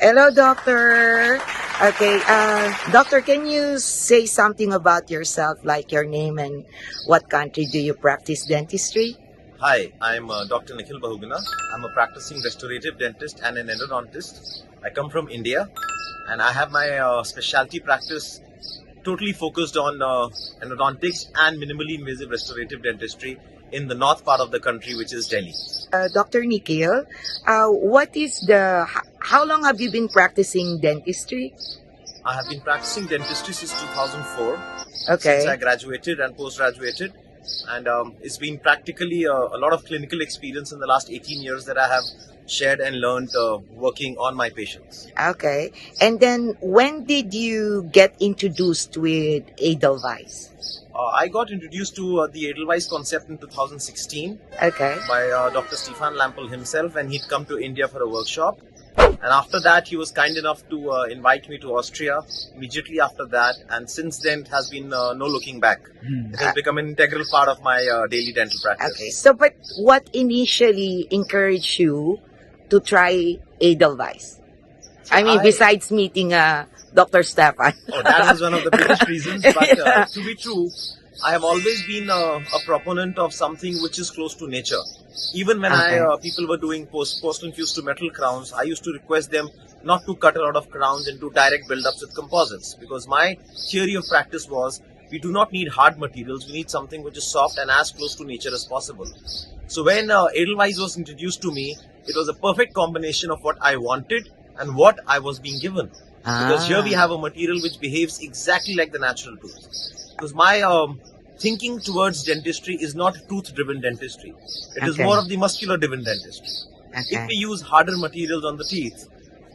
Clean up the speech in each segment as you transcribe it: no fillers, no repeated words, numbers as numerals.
Hello, doctor. Okay, doctor, can you say something about yourself, like your name and what country do you practice dentistry? Hi, I'm Dr. Nikhil Bahuguna. I'm a practicing restorative dentist and an endodontist. I come from India and I have my specialty practice totally focused on endodontics and minimally invasive restorative dentistry in the north part of the country, which is Delhi. Dr. Nikhil, how long have you been practicing dentistry? I have been practicing dentistry since 2004, Okay. since I graduated and post-graduated. And it's been practically a lot of clinical experience in the last 18 years that I have shared and learned working on my patients. Okay. And then when did you get introduced with Edelweiss? I got introduced to the Edelweiss concept in 2016 Okay. by Dr. Stefan Lampel himself, and he'd come to India for a workshop. And after that, he was kind enough to invite me to Austria immediately after that. And since then, it has been no looking back. It has become an integral part of my daily dental practice. Okay. So, but what initially encouraged you to try Edelweiss? I mean, besides meeting Dr. Stefan. Oh, that was one of the biggest reasons. But to be true, I have always been a proponent of something which is close to nature. Even when people were doing post-infused to metal crowns, I used to request them not to cut a lot of crowns and do direct build-ups with composites. Because my theory of practice was, we do not need hard materials, we need something which is soft and as close to nature as possible. So when Edelweiss was introduced to me, it was a perfect combination of what I wanted and what I was being given. Because here we have a material which behaves exactly like the natural tooth. Because my thinking towards dentistry is not tooth-driven dentistry. It is more of the muscular-driven dentistry. If we use harder materials on the teeth,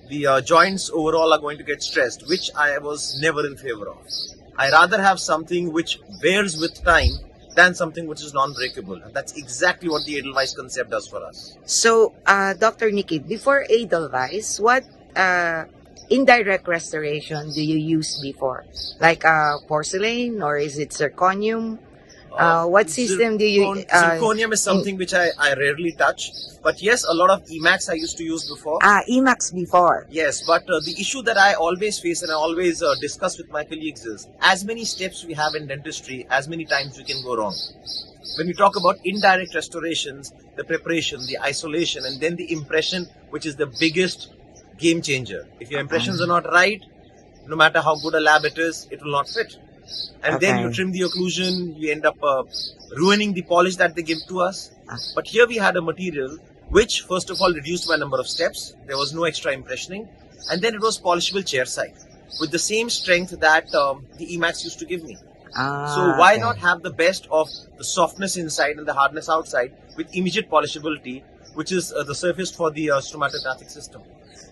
the joints overall are going to get stressed, which I was never in favor of. I rather have something which wears with time than something which is non-breakable. And that's exactly what the Edelweiss concept does for us. So, Dr. Nikhil, before Edelweiss, what indirect restoration do you use before? Like porcelain, or is it zirconium? What system do you... Zirconium is something which I rarely touch. But yes, a lot of Emax I used to use before. Emax before. Yes, but the issue that I always face and I always discuss with my colleagues is, as many steps we have in dentistry, as many times we can go wrong. When we talk about indirect restorations, the preparation, the isolation, and then the impression, which is the biggest game changer. If your impressions are not right, no matter how good a lab it is, it will not fit. And then you trim the occlusion, you end up ruining the polish that they give to us. But here we had a material which, first of all, reduced my number of steps. There was no extra impressioning. And then it was polishable chairside with the same strength that the Emax used to give me. So why not have the best of the softness inside and the hardness outside with immediate polishability, which is the surface for the stromatographic system.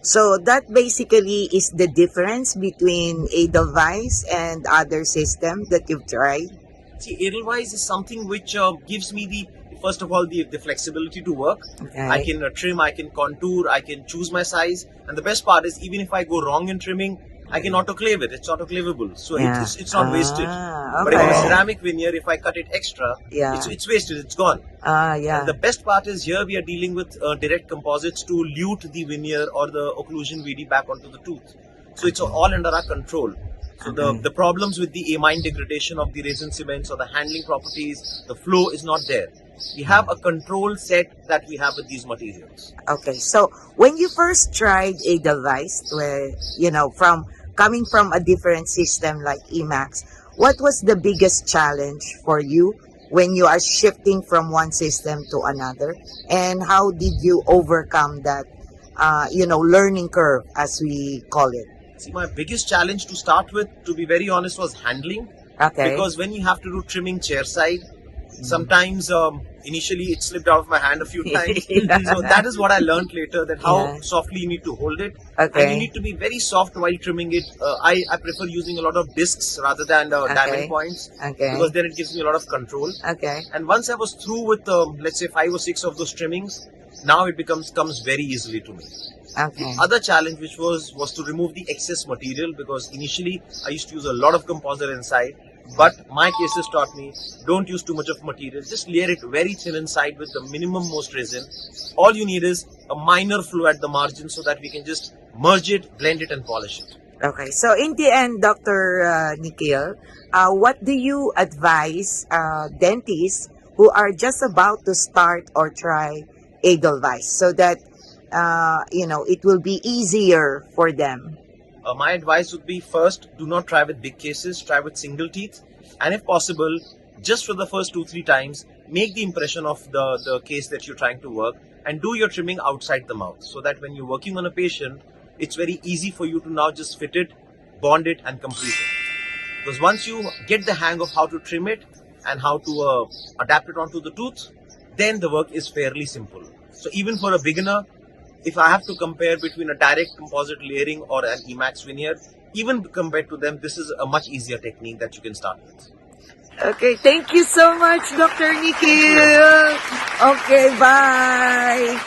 So that basically is the difference between Edelweiss and other systems that you've tried? See, Edelweiss is something which gives me first of all, the flexibility to work. I can trim, I can contour, I can choose my size. And the best part is, even if I go wrong in trimming, I can autoclave it. It's autoclavable. So it's not wasted. But if it's ceramic veneer, if I cut it extra, it's wasted. It's gone. And the best part is, here we are dealing with direct composites to lute the veneer or the occlusion VD back onto the tooth. So it's all under our control. So the problems with the amine degradation of the resin cements or the handling properties, the flow is not there. We have a control set that we have with these materials. Okay, so when you first tried Edelweiss, coming from a different system like Emax, what was the biggest challenge for you when you are shifting from one system to another? And how did you overcome that, learning curve, as we call it? See, my biggest challenge to start with, to be very honest, was handling. Because when you have to do trimming chairside, sometimes initially it slipped out of my hand a few times. So that is what I learned later, that how softly you need to hold it. And you need to be very soft while trimming it. I prefer using a lot of discs rather than diamond points. Because then it gives me a lot of control. And once I was through with let's say 5 or 6 of those trimmings, now it comes very easily to me. The other challenge which was to remove the excess material, because initially I used to use a lot of composite inside. But my cases taught me, don't use too much of material. Just layer it very thin inside with the minimum most resin. All you need is a minor flow at the margin so that we can just merge it, blend it, and polish it. Okay, so in the end, Dr. Nikhil, what do you advise dentists who are just about to start or try Edelweiss so that it will be easier for them? My advice would be, first, do not try with big cases, try with single teeth, and if possible, just for the first 2-3 times, make the impression of the case that you're trying to work and do your trimming outside the mouth, so that when you're working on a patient, it's very easy for you to now just fit it, bond it, and complete it. Because once you get the hang of how to trim it and how to adapt it onto the tooth, then the work is fairly simple. So even for a beginner, if I have to compare between a direct composite layering or an Emax veneer, even compared to them, this is a much easier technique that you can start with. Okay, thank you so much, Dr. Nikhil. Okay, bye.